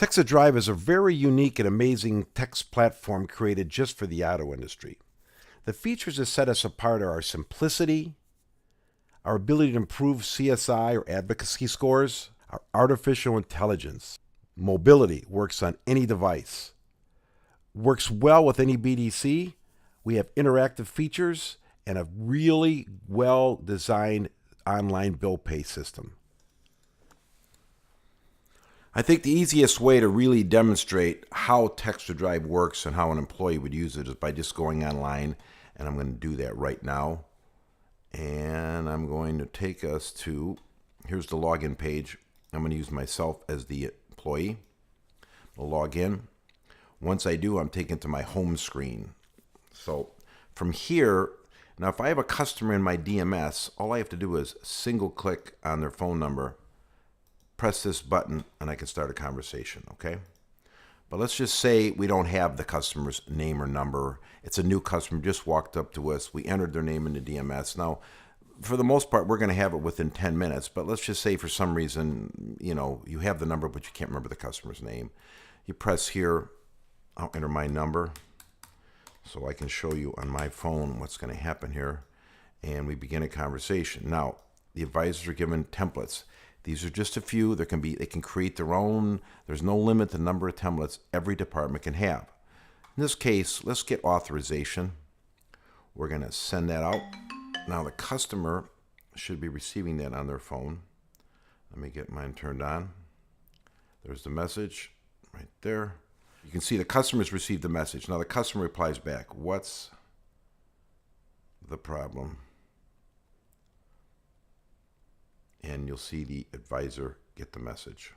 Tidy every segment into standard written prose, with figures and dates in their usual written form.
Text-to-Drive is a very unique and amazing text platform created just for the auto industry. The features that set us apart are our simplicity, our ability to improve CSI or advocacy scores, our artificial intelligence. Mobility works on any device, works well with any BDC. We have interactive features and a really well-designed online bill pay system. I think the easiest way to really demonstrate how Text-to-Drive works and how an employee would use it is by just going online, and I'm going to do that right now. And I'm going to take us to, here's the login page. I'm going to use myself as the employee. I'll log in. Once I do, I'm taken to my home screen. So from here, now if I have a customer in my DMS, all I have to do is single click on their phone number, press this button, and I can start a conversation, okay? But let's just say we don't have the customer's name or number. It's a new customer, just walked up to us. We entered their name in the DMS. Now, for the most part, we're going to have it within 10 minutes, but let's just say for some reason, you have the number, but you can't remember the customer's name. You press here, I'll enter my number, so I can show you on my phone what's going to happen here, and we begin a conversation. Now, the advisors are given templates. These are just a few. They can create their own. There's no limit to the number of templates every department can have. In this case, let's get authorization. We're going to send that out. Now the customer should be receiving that on their phone. Let me get mine turned on. There's the message right there. You can see the customer's received the message. Now the customer replies back, "What's the problem?" And you'll see the advisor get the message.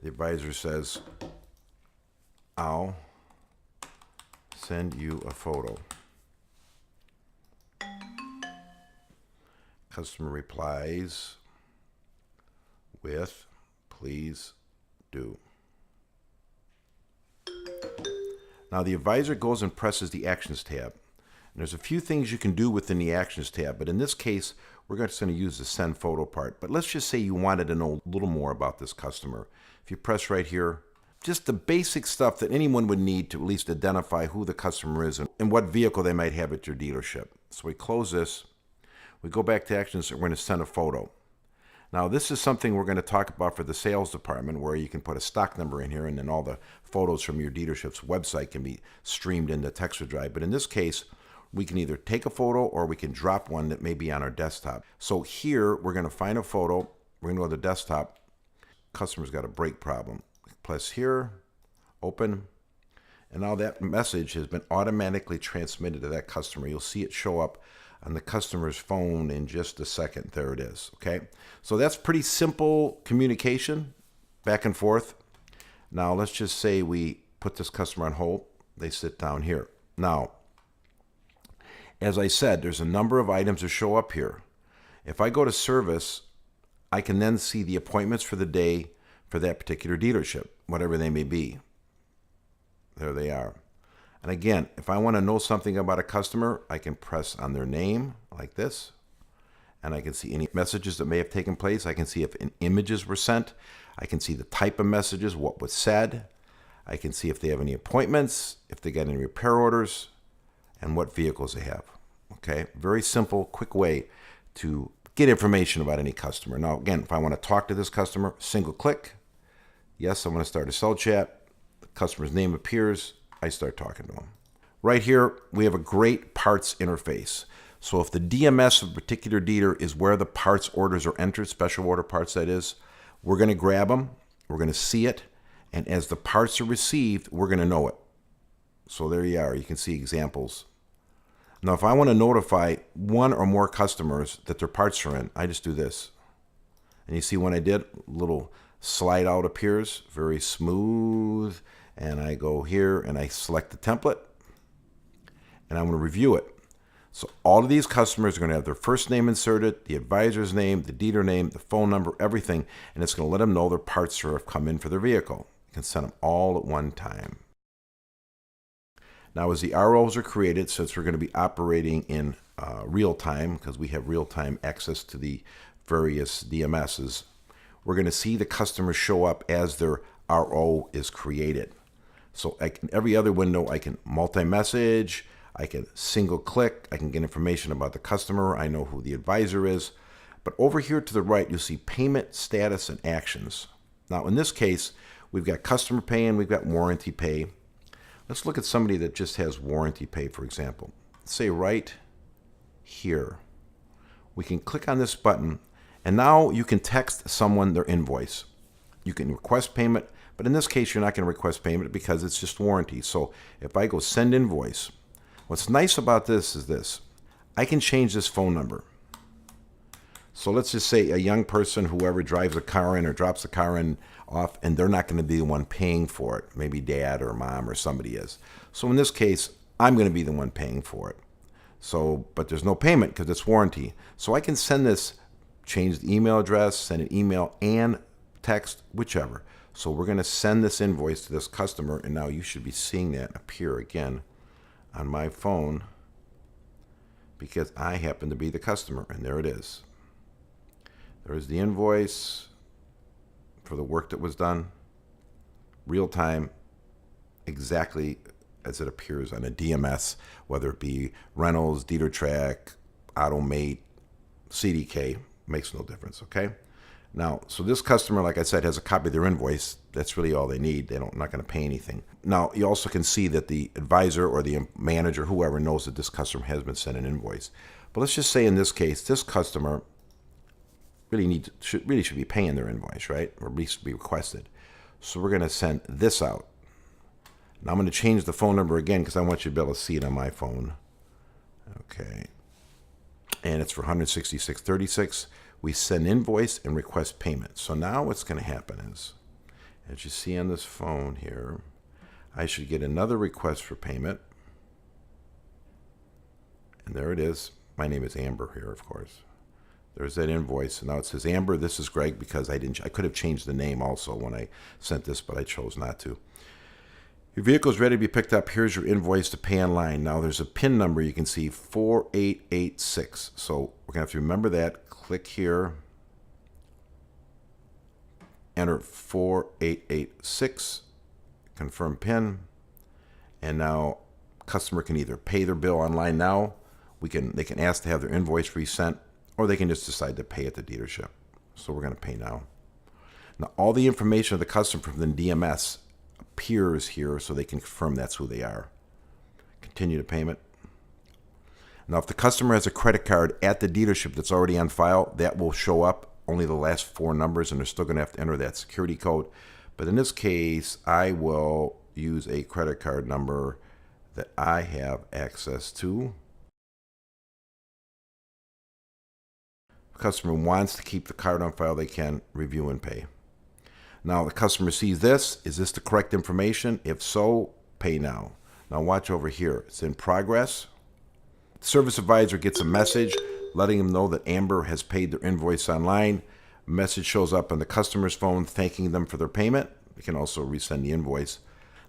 The advisor says, "I'll send you a photo." Customer replies with, "Please do." Now the advisor goes and presses the Actions tab. And there's a few things you can do within the Actions tab, but in this case, we're just going to use the Send Photo part. But let's just say you wanted to know a little more about this customer. If you press right here, just the basic stuff that anyone would need to at least identify who the customer is and what vehicle they might have at your dealership. So we close this. We go back to Actions, and we're going to send a photo. Now this is something we're going to talk about for the sales department, where you can put a stock number in here and then all the photos from your dealership's website can be streamed into Text-to-Drive. But in this case, we can either take a photo or we can drop one that may be on our desktop. So here we're going to find a photo. We're going to go to the desktop. Customer's got a brake problem. Press here, open, and now that message has been automatically transmitted to that customer. You'll see it show up on the customer's phone in just a second. There it is. Okay, so that's pretty simple communication back and forth. Now let's just say we put this customer on hold. They sit down here. Now, as I said, there's a number of items that show up here. If I go to service, I can then see the appointments for the day for that particular dealership, whatever they may be. There they are. And again, if I want to know something about a customer, I can press on their name like this, and I can see any messages that may have taken place. I can see if images were sent. I can see the type of messages, what was said. I can see if they have any appointments, if they got any repair orders, and what vehicles they have. Okay, very simple, quick way to get information about any customer. Now, again, if I want to talk to this customer, single click. Yes, I want to start a cell chat. The customer's name appears. I start talking to them. Right here, we have a great parts interface. So if the DMS of a particular dealer is where the parts orders are entered, special order parts that is, we're going to grab them, we're going to see it, and as the parts are received, we're going to know it. So there you are. You can see examples. Now, if I want to notify one or more customers that their parts are in, I just do this. And you see when I did, a little slide out appears, very smooth. And I go here and I select the template and I'm going to review it. So all of these customers are going to have their first name inserted, the advisor's name, the dealer name, the phone number, everything. And it's going to let them know their parts have come in for their vehicle. You can send them all at one time. Now, as the ROs are created, since we're going to be operating in real time, because we have real time access to the various DMSs, we're going to see the customer show up as their RO is created. So every other window, I can multi-message, I can single click, I can get information about the customer, I know who the advisor is. But over here to the right, you'll see payment, status, and actions. Now in this case, we've got customer pay and we've got warranty pay. Let's look at somebody that just has warranty pay, for example. Let's say right here, we can click on this button, and now you can text someone their invoice. You can request payment, but in this case, you're not going to request payment because it's just warranty. So if I go send invoice, what's nice about this is this. I can change this phone number. So let's just say a young person, whoever drives a car in or drops the car in off, and they're not going to be the one paying for it. Maybe dad or mom or somebody is. So in this case, I'm going to be the one paying for it. So, but there's no payment because it's warranty. So I can send this, change the email address, send an email and text, whichever. So we're going to send this invoice to this customer, and now you should be seeing that appear again on my phone because I happen to be the customer, and there it is. There's the invoice for the work that was done, real time, exactly as it appears on a DMS, whether it be Reynolds, Dietertrack, Automate, CDK, makes no difference, okay? Now, so this customer, like I said, has a copy of their invoice. That's really all they need. They're not going to pay anything. Now, you also can see that the advisor or the manager, whoever, knows that this customer has been sent an invoice. But let's just say in this case, this customer really should be paying their invoice, right? Or at least be requested. So we're going to send this out. Now I'm going to change the phone number again because I want you to be able to see it on my phone. Okay. And it's for $166.36. We send invoice and request payment. So now what's going to happen is, as you see on this phone here, I should get another request for payment. And there it is. My name is Amber here, of course. There's that invoice. And now it says Amber, this is Greg, because I could have changed the name also when I sent this, but I chose not to. Your vehicle is ready to be picked up. Here's your invoice to pay online. Now there's a PIN number you can see, 4886. So we're going to have to remember that. Click here. Enter 4886. Confirm PIN. And now customer can either pay their bill online now. They can ask to have their invoice resent, or they can just decide to pay at the dealership. So we're going to pay now. Now all the information of the customer from the DMS appears here so they can confirm that's who they are. Continue the payment. Now if the customer has a credit card at the dealership that's already on file, that will show up only the last 4 numbers, and they're still going to have to enter that security code. But in this case, I will use a credit card number that I have access to. If the customer wants to keep the card on file, they can review and pay. Now the customer sees this. Is this the correct information? If so, pay now. Now watch over here. It's in progress. The service advisor gets a message letting them know that Amber has paid their invoice online. A message shows up on the customer's phone thanking them for their payment. We can also resend the invoice.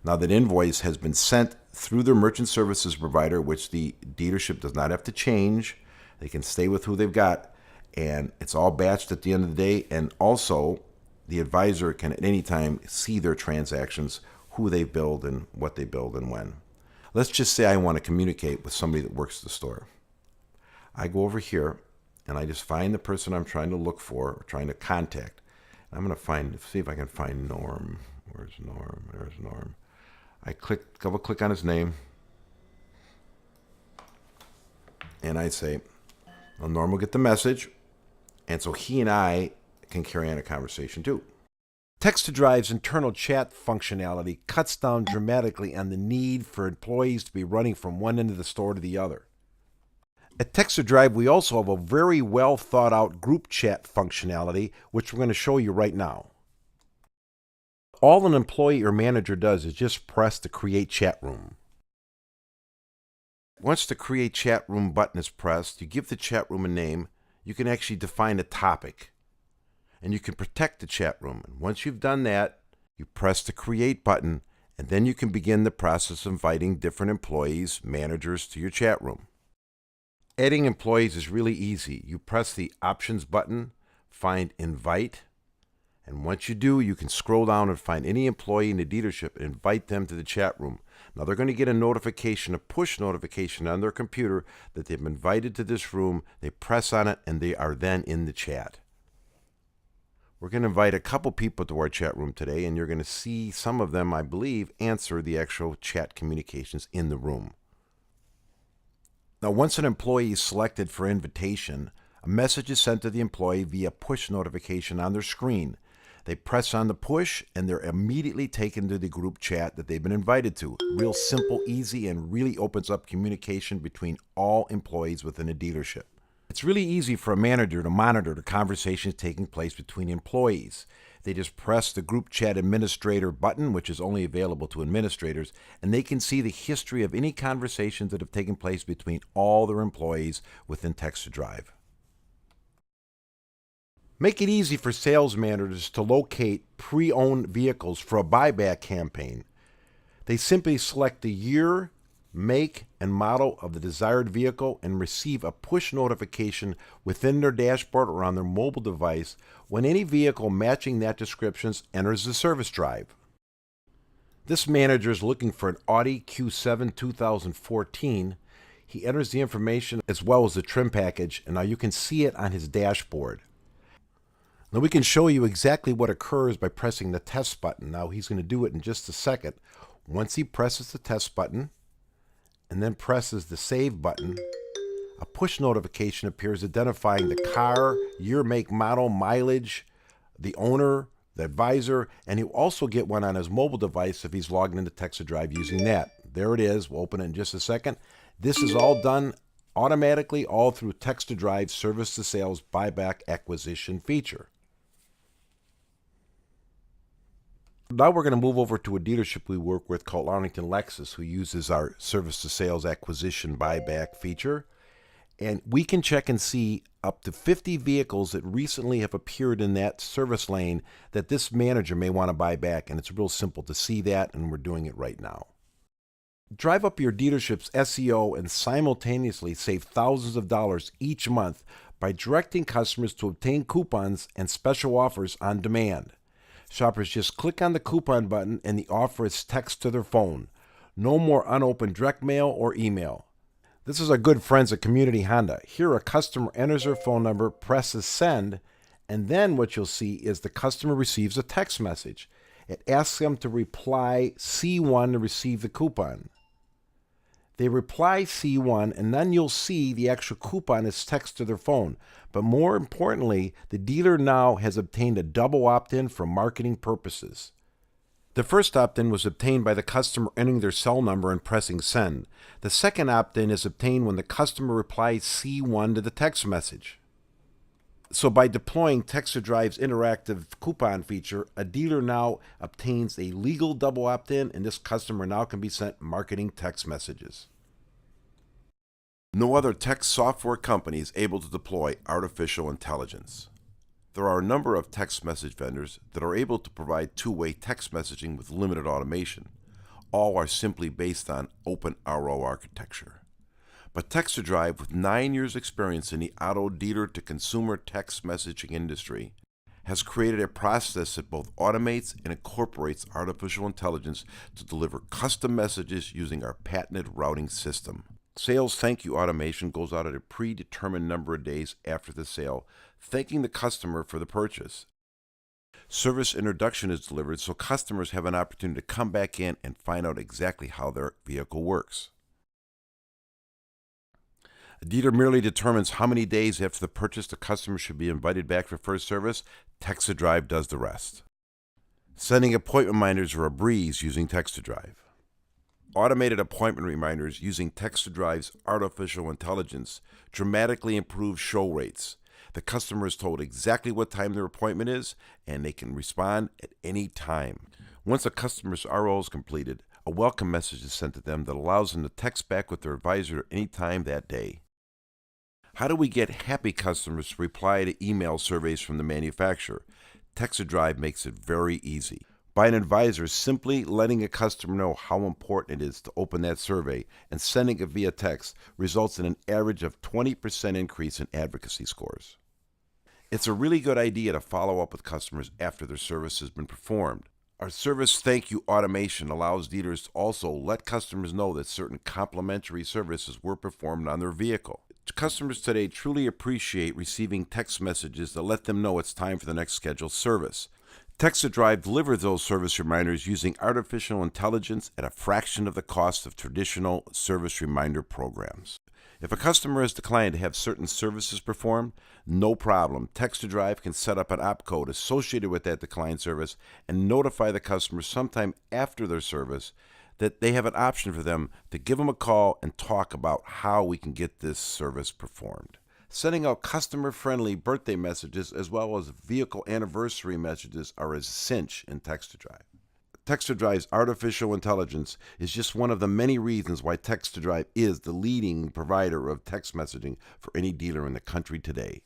Now that invoice has been sent through their merchant services provider, which the dealership does not have to change. They can stay with who they've got, and it's all batched at the end of the day. And also, the advisor can at any time see their transactions, who they billed and what they billed and when. Let's just say I want to communicate with somebody that works at the store. I go over here and I just find the person I'm trying to look for, or trying to contact. I'm going to see if I can find Norm. Where's Norm? There's Norm. I double click on his name, and I say, well, Norm will get the message, and so he and I can carry on a conversation too. Text-to-Drive's internal chat functionality cuts down dramatically on the need for employees to be running from one end of the store to the other. At Text-to-Drive, we also have a very well thought out group chat functionality, which we're going to show you right now. All an employee or manager does is just press the Create Chat Room. Once the Create Chat Room button is pressed, you give the chat room a name. You can actually define a topic, and you can protect the chat room. And once you've done that, you press the Create button, and then you can begin the process of inviting different employees, managers to your chat room. Adding employees is really easy. You press the Options button, find Invite, And once you do, you can scroll down and find any employee in the dealership and invite them to the chat room. Now they're going to get a notification, a push notification on their computer that they've been invited to this room. They press on it and they are then in the chat. We're going to invite a couple people to our chat room today, and you're going to see some of them, I believe, answer the actual chat communications in the room. Now, once an employee is selected for invitation, a message is sent to the employee via push notification on their screen. They press on the push, and they're immediately taken to the group chat that they've been invited to. Real simple, easy, and really opens up communication between all employees within a dealership. It's really easy for a manager to monitor the conversations taking place between employees. They just press the group chat administrator button, which is only available to administrators, and they can see the history of any conversations that have taken place between all their employees within Text to Drive. Make it easy for sales managers to locate pre-owned vehicles for a buyback campaign. They simply select the year, make, and model of the desired vehicle and receive a push notification within their dashboard or on their mobile device when any vehicle matching that description enters the service drive. This manager is looking for an Audi Q7 2014. He enters the information as well as the trim package, and now you can see it on his dashboard. Now we can show you exactly what occurs by pressing the test button. Now he's going to do it in just a second. Once he presses the test button and then presses the save button, a push notification appears identifying the car, year, make, model, mileage, the owner, the advisor, and he'll also get one on his mobile device if he's logged into Text to Drive using that. There it is. We'll open it in just a second. This is all done automatically, all through Text to Drive Service to Sales Buyback Acquisition feature. Now we're going to move over to a dealership we work with called Arlington Lexus, who uses our Service to Sales Acquisition Buyback feature. And we can check and see up to 50 vehicles that recently have appeared in that service lane that this manager may want to buy back. And it's real simple to see that, and we're doing it right now. Drive up your dealership's SEO and simultaneously save thousands of dollars each month by directing customers to obtain coupons and special offers on demand. Shoppers just click on the coupon button and the offer is text to their phone. No more unopened direct mail or email. This is our good friends at Community Honda. Here a customer enters their phone number, presses send, and then what you'll see is the customer receives a text message. It asks them to reply C1 to receive the coupon. They reply C1, and then you'll see the actual coupon is text to their phone. But more importantly, the dealer now has obtained a double opt-in for marketing purposes. The first opt-in was obtained by the customer entering their cell number and pressing send. The second opt-in is obtained when the customer replies C1 to the text message. So by deploying Text to Drive's interactive coupon feature, a dealer now obtains a legal double opt-in, and this customer now can be sent marketing text messages. No other text software company is able to deploy artificial intelligence. There are a number of text message vendors that are able to provide two-way text messaging with limited automation. All are simply based on OpenRO architecture. But Text to Drive, with 9 years' experience in the auto dealer-to-consumer text messaging industry, has created a process that both automates and incorporates artificial intelligence to deliver custom messages using our patented routing system. Sales thank you automation goes out at a predetermined number of days after the sale, thanking the customer for the purchase. Service introduction is delivered so customers have an opportunity to come back in and find out exactly how their vehicle works. A dealer merely determines how many days after the purchase the customer should be invited back for first service. Text to Drive does the rest. Sending appointment reminders are a breeze using Text to Drive. Automated appointment reminders using Text to Drive's artificial intelligence dramatically improve show rates. The customer is told exactly what time their appointment is, and they can respond at any time. Once a customer's RO is completed, a welcome message is sent to them that allows them to text back with their advisor at any time that day. How do we get happy customers to reply to email surveys from the manufacturer? Text to Drive makes it very easy. By an advisor simply letting a customer know how important it is to open that survey and sending it via text results in an average of 20% increase in advocacy scores. It's a really good idea to follow up with customers after their service has been performed. Our service thank you automation allows dealers to also let customers know that certain complimentary services were performed on their vehicle. Customers today truly appreciate receiving text messages that let them know it's time for the next scheduled service. Text to Drive delivers those service reminders using artificial intelligence at a fraction of the cost of traditional service reminder programs. If a customer has declined to have certain services performed, no problem. Text to Drive can set up an opcode associated with that declined service and notify the customer sometime after their service that they have an option for them to give them a call and talk about how we can get this service performed. Sending out customer-friendly birthday messages as well as vehicle anniversary messages are a cinch in Text to Drive. Text to Drive's artificial intelligence is just one of the many reasons why Text to Drive is the leading provider of text messaging for any dealer in the country today.